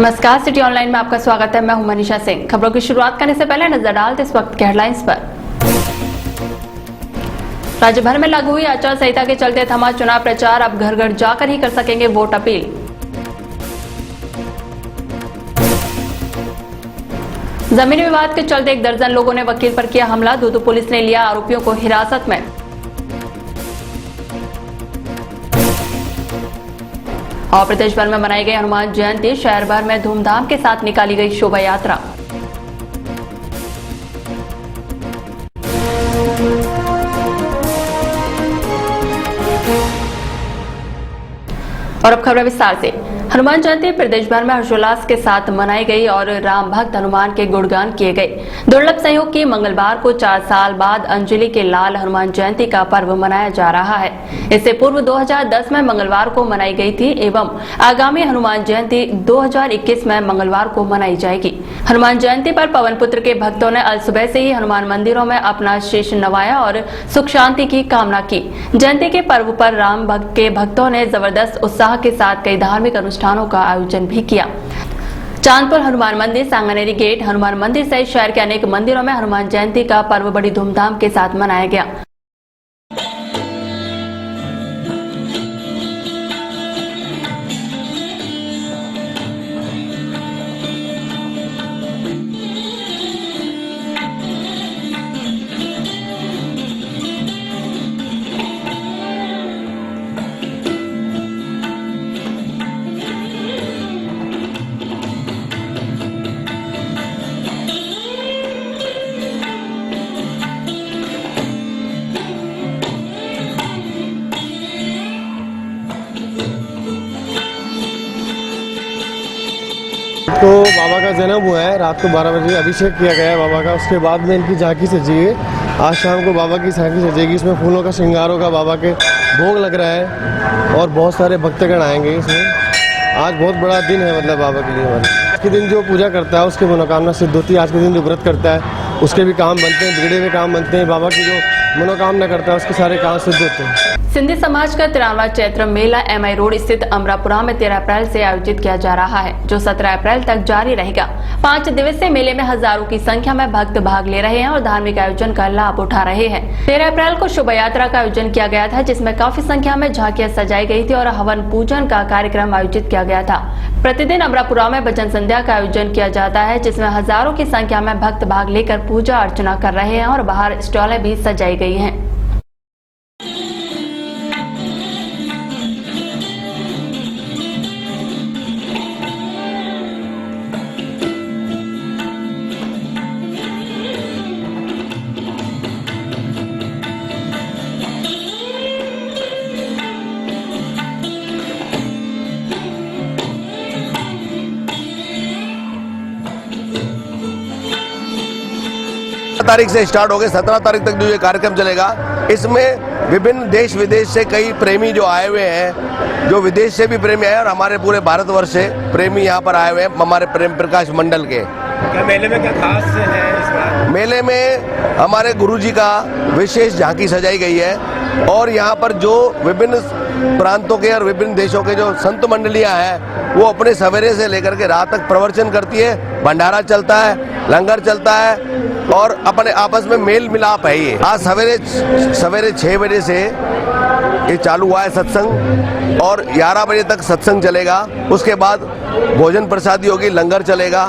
नमस्कार, city online में आपका स्वागत है। मैं हूं मनीषा सिंह। खबरों की शुरुआत करने से पहले नजर डालते इस वक्त के हेडलाइंस पर। राज्य भर में लागू हुई आचार संहिता के चलते थमा चुनाव प्रचार, अब घर घर जाकर ही कर सकेंगे वोट अपील। जमीन विवाद के चलते 1 दर्जन लोगों ने वकील पर किया हमला, दूदू पुलिस ने लिया आरोपियों को हिरासत में। और प्रदेश भर में मनाई गई हनुमान जयंती, शहर भर में धूमधाम के साथ निकाली गई शोभा यात्रा। और अब खबरें विस्तार से। हनुमान जयंती प्रदेश भर में हर्षोल्लास के साथ मनाई गई और राम भक्त हनुमान के गुणगान किए गए। दुर्लभ संयोग की मंगलवार को 4 साल बाद अंजलि के लाल हनुमान जयंती का पर्व मनाया जा रहा है। इससे पूर्व 2010 में मंगलवार को मनाई गई थी एवं आगामी हनुमान जयंती 2021 में मंगलवार को मनाई जाएगी। हनुमान जयंती पर पवन पुत्र के भक्तों ने अल सुबह से ही हनुमान मंदिरों में अपना शीश नवाया और सुख शांति की कामना की। जयंती के पर्व पर राम भक्त के भक्तों ने जबरदस्त उत्साह के साथ कई धार्मिक अनुष्ठानों का आयोजन भी किया। चांदपुर हनुमान मंदिर, सांगानेरी गेट हनुमान मंदिर सहित शहर के अनेक मंदिरों में हनुमान जयंती का पर्व बड़ी धूमधाम के साथ मनाया गया। तो बाबा का जन्म हुआ है, रात को 12 बजे अभिषेक किया गया है बाबा का। उसके बाद में इनकी झांकी सजी है। आज शाम को बाबा की झांकी सजेगी। इसमें फूलों का श्रृंगार होगा, बाबा के भोग लग रहा है और बहुत सारे भक्तगण आएंगे इसमें। आज बहुत बड़ा दिन है मतलब बाबा के लिए। आज के दिन जो पूजा करता है उसकी मनोकामना सिद्ध होती है। आज के दिन जो व्रत करता है उसके भी काम बनते हैं, बिगड़े हुए काम बनते हैं। बाबा की जो मनोकामना करता है उसके सारे काम सिद्ध होते हैं। सिंधी समाज का 93वां चैत्र मेला MI रोड स्थित अमरापुरा में 13 अप्रैल से आयोजित किया जा रहा है, जो 17 अप्रैल तक जारी रहेगा। 5 दिवसीय मेले में हजारों की संख्या में भक्त भाग ले रहे हैं और धार्मिक आयोजन का लाभ उठा रहे हैं। 13 अप्रैल को शोभा यात्रा का आयोजन किया गया था, जिसमें काफी संख्या में झांकियां सजाई गई थी और हवन पूजन का कार्यक्रम आयोजित किया गया था। प्रतिदिन अमरापुरा में भजन संध्या का आयोजन किया जाता है, जिसमें हजारों की संख्या में भक्त भाग लेकर पूजा अर्चना कर रहे हैं और बाहर स्टॉलें भी सजाई गई हैं। तारीख से स्टार्ट हो गए, 17 तारीख तक जो ये कार्यक्रम चलेगा। इसमें विभिन्न देश विदेश से कई प्रेमी जो आए हुए हैं, जो विदेश से भी प्रेमी आए और हमारे पूरे भारतवर्ष से प्रेमी यहाँ पर आए हुए हैं, हमारे प्रेम प्रकाश मंडल के। क्या मेले में क्या खास है इस बार? मेले में हमारे गुरुजी का विशेष झांकी सजाई गई है और यहाँ पर जो विभिन्न प्रांतों के और विभिन्न देशों के जो संत मंडलियाँ हैं वो अपने सवेरे से लेकर के रात तक प्रवचन करती है। भंडारा चलता है, लंगर चलता है और अपने आपस में मेल मिलाप है। ये आज सवेरे 6 बजे से ये चालू हुआ है सत्संग और 11 बजे तक सत्संग चलेगा। उसके बाद भोजन प्रसादी होगी, लंगर चलेगा।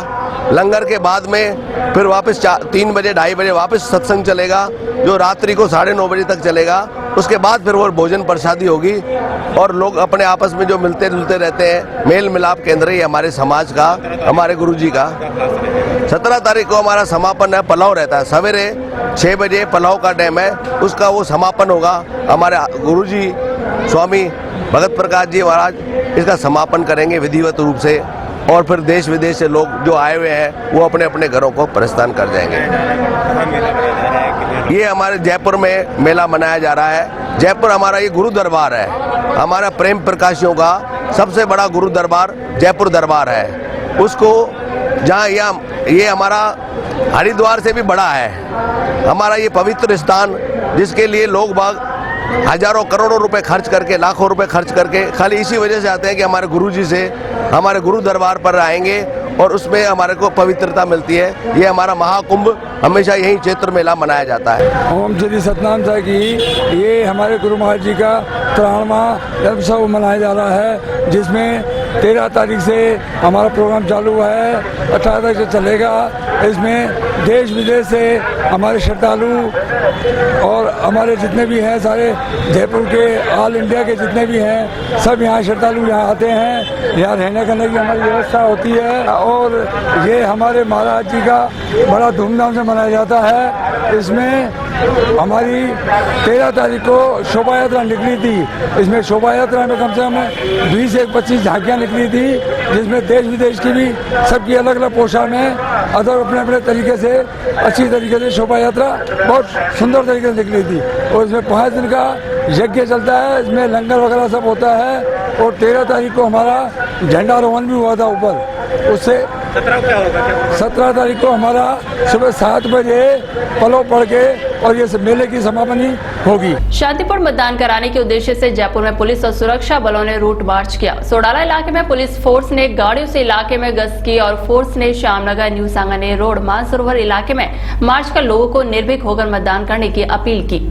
लंगर के बाद में फिर वापस 3 बजे 2:30 बजे वापस सत्संग चलेगा, जो रात्रि को 9:30 बजे तक चलेगा। उसके बाद फिर वो भोजन प्रसादी होगी और लोग अपने आपस में जो मिलते जुलते रहते हैं। मेल मिलाप केंद्र ही हमारे समाज का, हमारे गुरुजी का। 17 तारीख को हमारा समापन है, पलाव रहता है। सवेरे 6 बजे पलाव का टाइम है, उसका वो समापन होगा। हमारे गुरुजी स्वामी भगत प्रकाश जी महाराज इसका समापन करेंगे विधिवत रूप से और फिर देश विदेश से लोग जो आए हुए हैं वो अपने अपने घरों को प्रस्थान कर जाएंगे। ये हमारे जयपुर में मेला मनाया जा रहा है। जयपुर हमारा ये गुरु दरबार है। हमारा प्रेम प्रकाशियों का सबसे बड़ा गुरु दरबार जयपुर दरबार है। उसको जहाँ ये हमारा हरिद्वार से भी बड़ा है। हमारा ये पवित्र स्थान जिसके लिए लोग बाग हजारों करोड़ों रुपए खर्च करके, लाखों रुपए खर्च करके खाली इसी वजह से आते हैं कि हमारे गुरुजी से हमारे गुरु दरबार पर आएंगे और उसमें हमारे को पवित्रता मिलती है। ये हमारा महाकुंभ हमेशा यही क्षेत्र मेला मनाया जाता है। ओम श्री सतनाम साई की ये हमारे गुरु महाराज जी का 93वां जन्मोत्सव मनाया जा रहा है, जिसमें 13 तारीख से हमारा प्रोग्राम चालू हुआ है, 18 तारीख से चलेगा। इसमें देश विदेश से हमारे श्रद्धालु और हमारे जितने भी हैं सारे जयपुर के ऑल इंडिया के जितने भी हैं सब यहाँ श्रद्धालु यहाँ आते हैं। यहाँ रहने करने की हमारी व्यवस्था होती है और ये हमारे महाराज जी का बड़ा धूमधाम से मनाया जाता है। इसमें हमारी 13 तारीख को शोभा यात्रा निकली थी। इसमें शोभा यात्रा में कम से कम 20 से 25 झांकियाँ निकली थी, जिसमें देश विदेश की भी सबकी अलग अलग पोशाक में अदर अपने अपने तरीके से अच्छी तरीके से शोभा यात्रा बहुत सुंदर तरीके से निकली थी। और इसमें 5 दिन का यज्ञ चलता है, इसमें लंगर वगैरह सब होता है। और 13 तारीख को हमारा झंडारोहण भी हुआ था ऊपर। उससे 17 तारीख को हमारा सुबह 7 बजे पलो पढ़ के और ये मेले की समापनी होगी। शांतिपूर्ण मतदान कराने के उद्देश्य से जयपुर में पुलिस और सुरक्षा बलों ने रूट मार्च किया। सोडाला इलाके में पुलिस फोर्स ने गाड़ियों से इलाके में गश्त की और फोर्स ने श्यामनगर, न्यू सांगानेर रोड, मानसरोवर इलाके में मार्च कर लोगों को निर्भीक होकर मतदान करने की अपील की।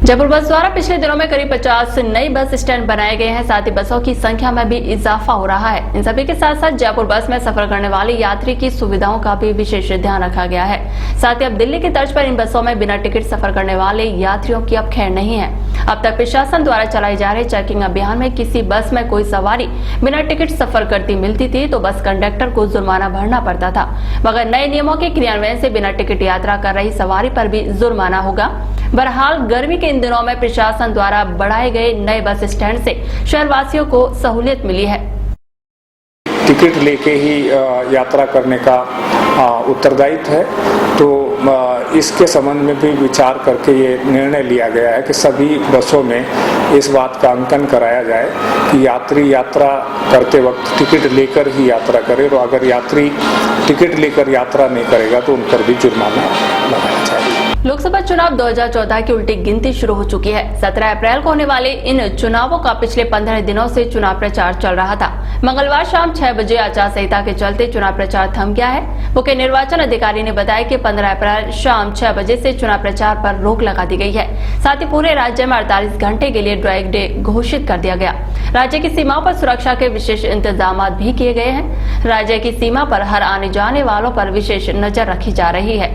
जयपुर बस द्वारा पिछले दिनों में करीब 50 नई बस स्टैंड बनाए गए हैं। साथ ही बसों की संख्या में भी इजाफा हो रहा है। इन सभी के साथ साथ जयपुर बस में सफर करने वाले यात्री की सुविधाओं का भी विशेष ध्यान रखा गया है। साथ ही अब दिल्ली की तर्ज पर इन बसों में बिना टिकट सफर करने वाले यात्रियों की अब खैर नहीं है। अब तक प्रशासन द्वारा चलाए जा रहे चेकिंग अभियान में किसी बस में कोई सवारी बिना टिकट सफर करती मिलती थी तो बस कंडक्टर को जुर्माना भरना पड़ता था, मगर नए नियमों के क्रियान्वयन से बिना टिकट यात्रा कर रही सवारी पर भी जुर्माना होगा। बहरहाल गर्मी के इन दिनों में प्रशासन द्वारा बढ़ाए गए नए बस स्टैंड से शहरवासियों को सहूलियत मिली है। टिकट लेके ही यात्रा करने का उत्तरदायित्व है, तो इसके संबंध में भी विचार करके ये निर्णय लिया गया है कि सभी बसों में इस बात का अंकन कराया जाए कि यात्री यात्रा करते वक्त टिकट लेकर ही यात्रा करे, और अगर यात्री टिकट लेकर यात्रा नहीं करेगा तो उन पर भी जुर्माना लगाया जाएगा। लोकसभा चुनाव 2014 की उल्टी गिनती शुरू हो चुकी है। 17 अप्रैल को होने वाले इन चुनावों का पिछले 15 दिनों से चुनाव प्रचार चल रहा था। मंगलवार शाम 6 बजे आचार संहिता के चलते चुनाव प्रचार थम गया है। मुख्य निर्वाचन अधिकारी ने बताया कि 15 अप्रैल शाम 6 बजे से चुनाव प्रचार पर रोक लगा दी गई है। साथ ही पूरे राज्य में 48 घंटे के लिए ड्राई डे घोषित कर दिया गया। राज्य की सीमाओं पर सुरक्षा के विशेष इंतजाम भी किए गए हैं। राज्य की सीमा पर हर आने जाने वालों पर विशेष नजर रखी जा रही है।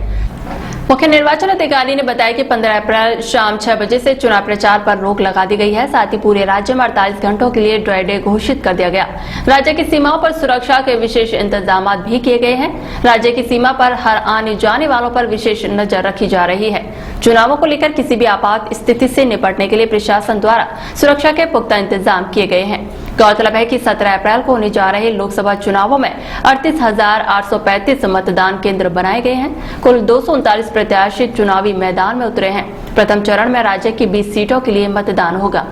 मुख्य निर्वाचन अधिकारी ने बताया कि 15 अप्रैल शाम 6 बजे से चुनाव प्रचार पर रोक लगा दी गई है। साथ ही पूरे राज्य में 48 घंटों के लिए ड्राई डे घोषित कर दिया गया। राज्य की सीमाओं पर सुरक्षा के विशेष इंतजाम भी किए गए हैं। राज्य की सीमा पर हर आने जाने वालों पर विशेष नजर रखी जा रही है। चुनावों को लेकर किसी भी आपात स्थिति से निपटने के लिए प्रशासन द्वारा सुरक्षा के पुख्ता इंतजाम किए गए हैं। गौरतलब है कि 17 अप्रैल को होने जा रहे लोकसभा चुनावों में 38,835 मतदान केंद्र बनाए गए हैं। कुल 239 प्रत्याशी चुनावी मैदान में उतरे हैं। प्रथम चरण में राज्य की 20 सीटों के लिए मतदान होगा।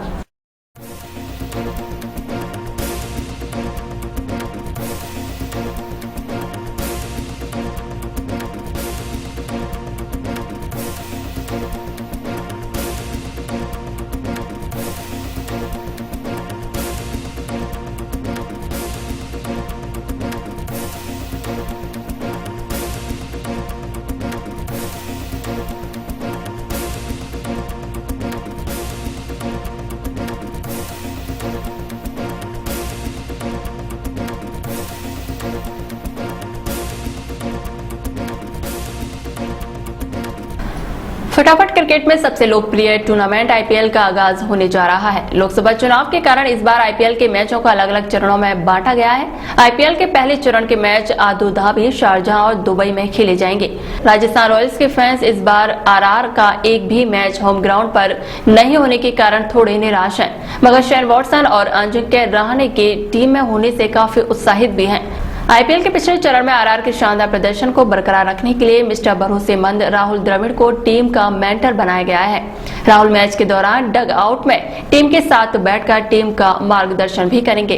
फटाफट क्रिकेट में सबसे लोकप्रिय टूर्नामेंट आईपीएल का आगाज होने जा रहा है। लोकसभा चुनाव के कारण इस बार आईपीएल के मैचों को अलग अलग चरणों में बांटा गया है। आईपीएल के पहले चरण के मैच अबू धाबी, शारजाह और दुबई में खेले जाएंगे। राजस्थान रॉयल्स के फैंस इस बार आरआर का एक भी मैच होम ग्राउंड पर नहीं होने के कारण थोड़े निराश हैं, मगर शेन वॉटसन और अजिंक्य रहाणे के टीम में होने से काफी उत्साहित भी हैं। आईपीएल के पिछले चरण में आरआर के शानदार प्रदर्शन को बरकरार रखने के लिए मिस्टर भरोसेमंद राहुल द्रविड़ को टीम का मेंटर बनाया गया है। राहुल मैच के दौरान डग आउट में टीम के साथ बैठकर टीम का मार्गदर्शन भी करेंगे।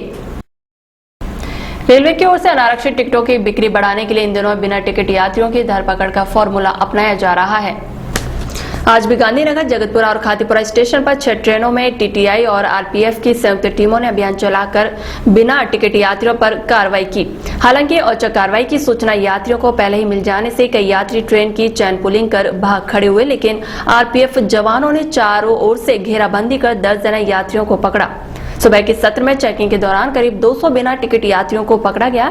रेलवे की ओर से अनारक्षित टिकटों की बिक्री बढ़ाने के लिए इन दिनों बिना टिकट यात्रियों की धरपकड़ का फॉर्मूला अपनाया जा रहा है। आज भी गांधीनगर, जगतपुरा और खातीपुरा स्टेशन पर 6 ट्रेनों में टीटीआई और आरपीएफ की संयुक्त टीमों ने अभियान चलाकर बिना टिकट यात्रियों पर कार्रवाई की। हालांकि औचक कार्रवाई की सूचना यात्रियों को पहले ही मिल जाने से कई यात्री ट्रेन की चैन पुलिंग कर भाग खड़े हुए, लेकिन आरपीएफ जवानों ने चारों ओर से घेराबंदी कर दर्जनों यात्रियों को पकड़ा। सुबह के सत्र में चेकिंग के दौरान करीब 200 बिना टिकट यात्रियों को पकड़ा गया।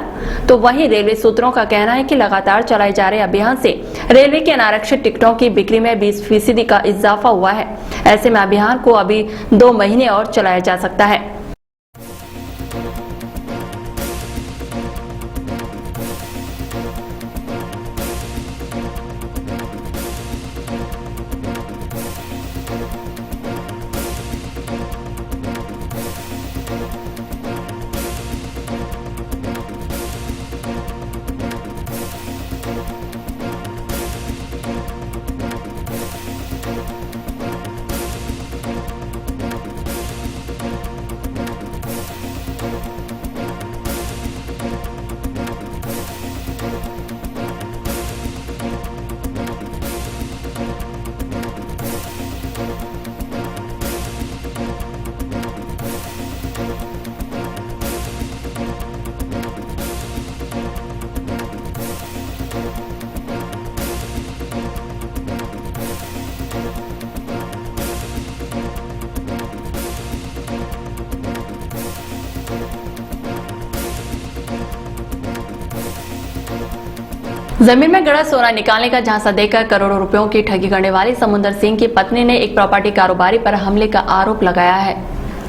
तो वहीं रेलवे सूत्रों का कहना है कि लगातार चलाए जा रहे अभियान से रेलवे के अनारक्षित टिकटों की बिक्री में 20% का इजाफा हुआ है। ऐसे में अभियान को अभी 2 महीने और चलाया जा सकता है। जमीन में गड़ा सोना निकालने का झांसा देकर करोड़ों रुपयों की ठगी करने वाली समुंदर सिंह की पत्नी ने एक प्रॉपर्टी कारोबारी पर हमले का आरोप लगाया है।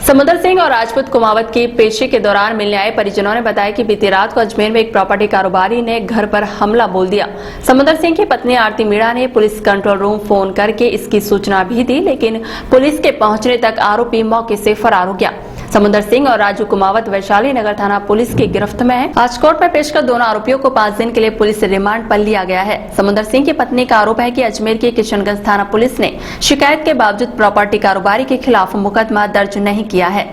समुंदर सिंह और राजपूत कुमावत की पेशी के दौरान मिलने आए परिजनों ने बताया कि बीती रात को अजमेर में एक प्रॉपर्टी कारोबारी ने घर पर हमला बोल दिया। समुंदर सिंह की पत्नी आरती मीणा ने पुलिस कंट्रोल रूम फोन करके इसकी सूचना भी दी, लेकिन पुलिस के पहुंचने तक आरोपी मौके से फरार हो गया। समुंदर सिंह और राजू कुमावत वैशाली नगर थाना पुलिस की गिरफ्त में है। आज कोर्ट में पेश कर दोनों आरोपियों को 5 दिन के लिए पुलिस रिमांड पर लिया गया है। समुंदर सिंह की पत्नी का आरोप है कि अजमेर के किशनगंज थाना पुलिस ने शिकायत के बावजूद प्रॉपर्टी कारोबारी के खिलाफ मुकदमा दर्ज नहीं किया है।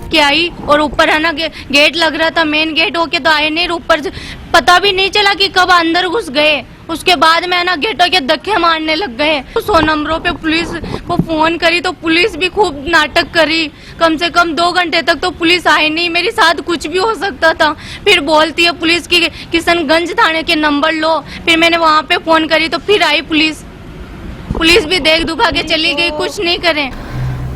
के आई और ऊपर है ना गेट लग रहा था, मेन गेट होके तो आए नहीं, ऊपर पता भी नहीं चला कि कब अंदर घुस गए। उसके बाद में ना गेटों के धक्के मारने लग गए। 100 नंबरों पे पुलिस को फोन करी तो पुलिस भी खूब नाटक करी। कम से कम 2 घंटे तक तो पुलिस आई नहीं। मेरे साथ कुछ भी हो सकता था। फिर बोलती है पुलिस की किशनगंज थाने के नंबर लो। फिर मैंने वहाँ पे फोन करी तो फिर आई पुलिस भी देख दुखा के चली गई, कुछ नहीं करे।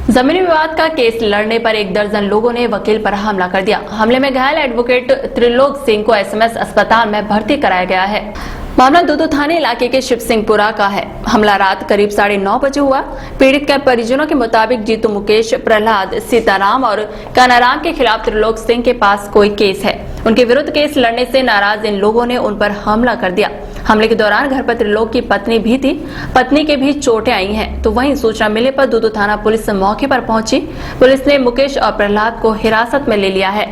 जमीनी विवाद का केस लड़ने पर 1 दर्जन लोगों ने वकील पर हमला कर दिया। हमले में घायल एडवोकेट त्रिलोक सिंह को एसएमएस अस्पताल में भर्ती कराया गया है। मामला दूदू थाने इलाके के शिव सिंहपुरा का है। हमला रात करीब 9:30 बजे हुआ। पीड़ित के परिजनों के मुताबिक जीतू, मुकेश, प्रहलाद, सीताराम और कानाराम के खिलाफ त्रिलोक सिंह के पास कोई केस है। उनके विरुद्ध केस लड़ने से नाराज इन लोगों ने उन पर हमला कर दिया। हमले के दौरान घर पर त्रिलोक की पत्नी भी थी। पत्नी के भी चोटें आई हैं। तो वहीं सूचना मिलने पर दूदू थाना पुलिस मौके पर पहुंची। पुलिस ने मुकेश और प्रहलाद को हिरासत में ले लिया है।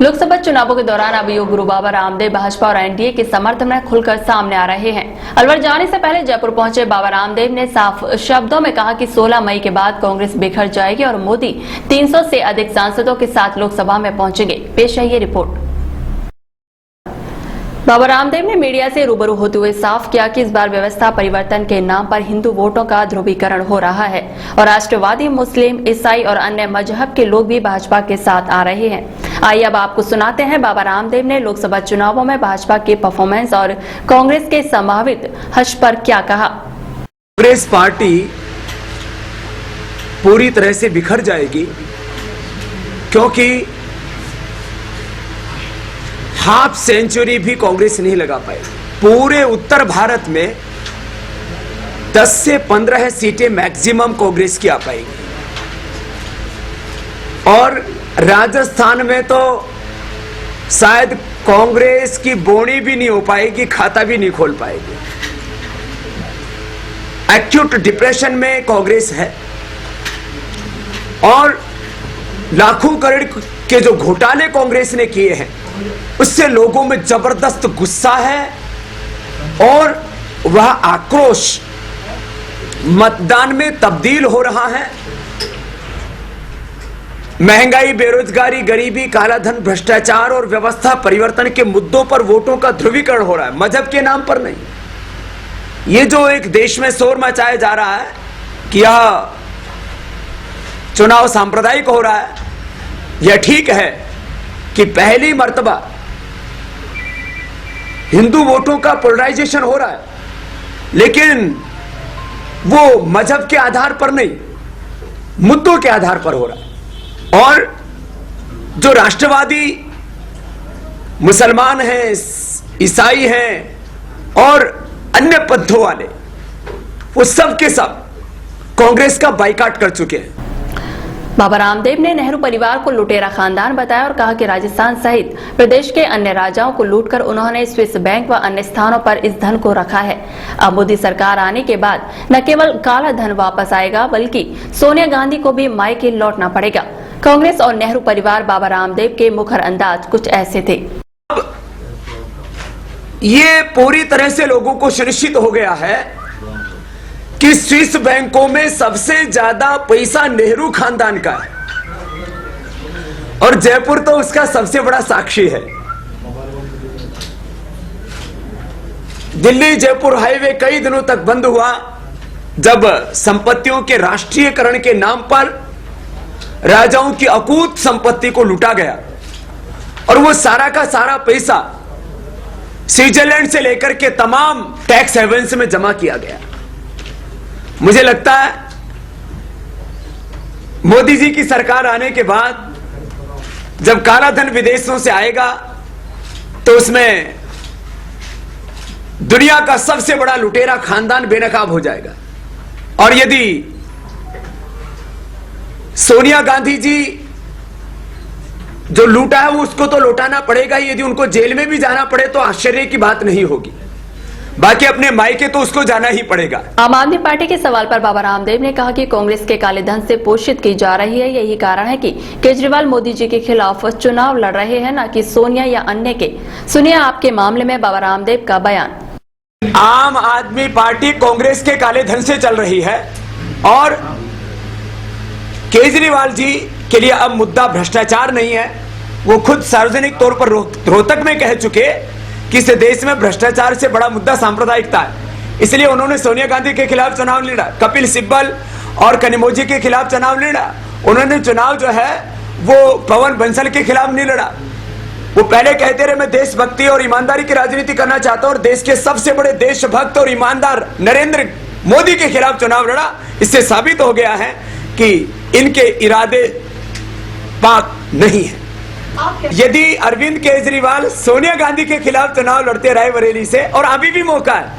लोकसभा चुनावों के दौरान अब योग गुरु बाबा रामदेव भाजपा और एनडीए के समर्थन में खुलकर सामने आ रहे हैं। अलवर जाने से पहले जयपुर पहुंचे बाबा रामदेव ने साफ शब्दों में कहा कि 16 मई के बाद कांग्रेस बिखर जाएगी और मोदी 300 से अधिक सांसदों के साथ लोकसभा में पहुंचेंगे। पेश है ये रिपोर्ट। बाबा रामदेव ने मीडिया से रूबरू होते हुए साफ किया कि इस बार व्यवस्था परिवर्तन के नाम पर हिंदू वोटों का ध्रुवीकरण हो रहा है और राष्ट्रवादी मुस्लिम, ईसाई और अन्य मजहब के लोग भी भाजपा के साथ आ रहे हैं। आइए अब आपको सुनाते हैं बाबा रामदेव ने लोकसभा चुनावों में भाजपा की परफॉर्मेंस और कांग्रेस के संभावित हश्र पर क्या कहा। कांग्रेस पार्टी पूरी तरह से बिखर जाएगी क्योंकि हाफ सेंचुरी भी कांग्रेस नहीं लगा पाई। पूरे उत्तर भारत में 10 से 15 सीटें मैक्सिमम कांग्रेस की आ पाएगी और राजस्थान में तो शायद कांग्रेस की बोनी भी नहीं हो पाएगी, खाता भी नहीं खोल पाएगी। एक्यूट डिप्रेशन में कांग्रेस है और लाखों करोड़ के जो घोटाले कांग्रेस ने किए हैं उससे लोगों में जबरदस्त गुस्सा है और वह आक्रोश मतदान में तब्दील हो रहा है। महंगाई, बेरोजगारी, गरीबी, कालाधन, भ्रष्टाचार और व्यवस्था परिवर्तन के मुद्दों पर वोटों का ध्रुवीकरण हो रहा है, मजहब के नाम पर नहीं। ये जो एक देश में शोर मचाया जा रहा है कि यह चुनाव सांप्रदायिक हो रहा है, यह ठीक है कि पहली मर्तबा हिंदू वोटों का पोलराइजेशन हो रहा है, लेकिन वो मजहब के आधार पर नहीं, मुद्दों के आधार पर हो रहा है। और जो राष्ट्रवादी मुसलमान हैं, ईसाई हैं और अन्य पंथों वाले, वो सब के सब कांग्रेस का बाइकाट कर चुके हैं। बाबा रामदेव ने नेहरू परिवार को लुटेरा खानदान बताया और कहा कि राजस्थान सहित प्रदेश के अन्य राज्यों को लूटकर उन्होंने स्विस बैंक व अन्य स्थानों पर इस धन को रखा है। अब मोदी सरकार आने के बाद न केवल काला धन वापस आएगा बल्कि सोनिया गांधी को भी मायके लौटना पड़ेगा। कांग्रेस और नेहरू परिवार बाबा रामदेव के मुखर अंदाज कुछ ऐसे थे। ये पूरी तरह से लोगों को सुनिश्चित हो गया है कि स्विस बैंकों में सबसे ज्यादा पैसा नेहरू खानदान का है और जयपुर तो उसका सबसे बड़ा साक्षी है। दिल्ली जयपुर हाईवे कई दिनों तक बंद हुआ जब संपत्तियों के राष्ट्रीयकरण के नाम पर राजाओं की अकूत संपत्ति को लूटा गया और वो सारा का सारा पैसा स्विट्जरलैंड से लेकर के तमाम टैक्स हेवन्स में जमा किया गया। मुझे लगता है मोदी जी की सरकार आने के बाद जब काला धन विदेशों से आएगा तो उसमें दुनिया का सबसे बड़ा लुटेरा खानदान बेनकाब हो जाएगा। और यदि सोनिया गांधी जी जो लूटा है वो उसको तो लौटाना पड़ेगा, यदि उनको जेल में भी जाना पड़े तो आश्चर्य की बात नहीं होगी, बाकी अपने मायके तो उसको जाना ही पड़ेगा। आम आदमी पार्टी के सवाल पर बाबा रामदेव ने कहा कि कांग्रेस के काले धन से पोषित की जा रही है, यही कारण है कि केजरीवाल मोदी जी के खिलाफ चुनाव लड़ रहे हैं, न कि सोनिया या अन्य के। सुनिए आपके मामले में बाबा रामदेव का बयान। आम आदमी पार्टी कांग्रेस के काले धन से चल रही है और केजरीवाल जी के लिए अब मुद्दा भ्रष्टाचार नहीं है। वो खुद सार्वजनिक तौर पर रोहतक में कह चुके कि इस देश में भ्रष्टाचार से बड़ा मुद्दा सांप्रदायिकता है, इसलिए उन्होंने सोनिया गांधी के खिलाफ चुनाव लड़ा, कपिल सिब्बल और कनिमोझी के खिलाफ चुनाव लड़ा। उन्होंने चुनाव जो है वो पवन बंसल के खिलाफ नहीं लड़ा। वो पहले कहते रहे मैं देशभक्ति और ईमानदारी की राजनीति करना चाहता हूं और देश के सबसे बड़े देशभक्त और ईमानदार नरेंद्र मोदी के खिलाफ चुनाव लड़ा। इससे साबित हो गया है कि इनके इरादे पाक नहीं है। यदि अरविंद केजरीवाल सोनिया गांधी के खिलाफ चुनाव लड़ते रायबरेली से, और अभी भी मौका है,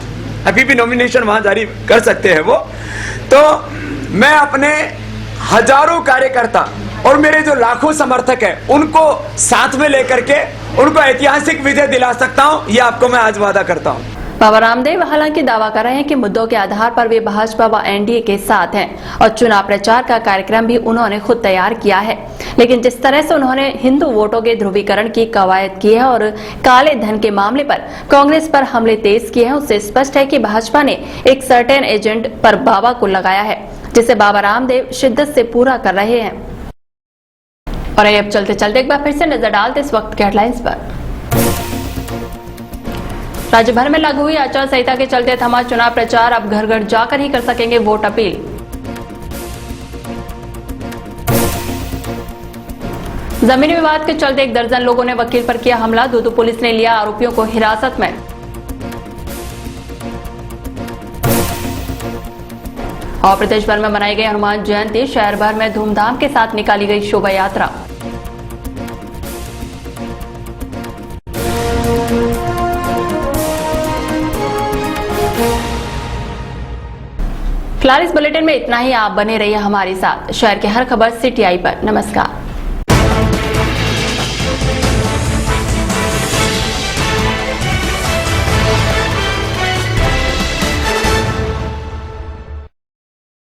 अभी भी नॉमिनेशन वहां जारी कर सकते हैं वो, तो मैं अपने हजारों कार्यकर्ता और मेरे जो लाखों समर्थक हैं उनको साथ में लेकर के उनको ऐतिहासिक विजय दिला सकता हूं, यह आपको मैं आज वादा करता हूं। बाबा रामदेव हालांकि दावा कर रहे हैं कि मुद्दों के आधार पर वे भाजपा व एनडीए के साथ हैं और चुनाव प्रचार का कार्यक्रम भी उन्होंने खुद तैयार किया है, लेकिन जिस तरह से उन्होंने हिंदू वोटों के ध्रुवीकरण की कवायद की है और काले धन के मामले पर कांग्रेस पर हमले तेज किए हैं, उससे स्पष्ट है कि भाजपा ने एक सर्टेन एजेंट पर बाबा को लगाया है, जिसे बाबा रामदेव शिद्दत से पूरा कर रहे हैं। और अब चलते चलते एक बार फिर से नजर डालते इस वक्त के हेडलाइंस पर। राज्य भर में लागू हुई आचार संहिता के चलते थमा चुनाव प्रचार, अब घर घर जाकर ही कर सकेंगे वोट अपील। जमीनी विवाद के चलते 1 दर्जन लोगों ने वकील पर किया हमला, दूदू पुलिस ने लिया आरोपियों को हिरासत में। और प्रदेश भर में मनाई गई हनुमान जयंती, शहर भर में धूमधाम के साथ निकाली गई शोभा यात्रा। फिलहाल इस बुलेटिन में इतना ही। आप बने रहिए हमारे साथ। शहर के हर खबर CTI पर। नमस्कार।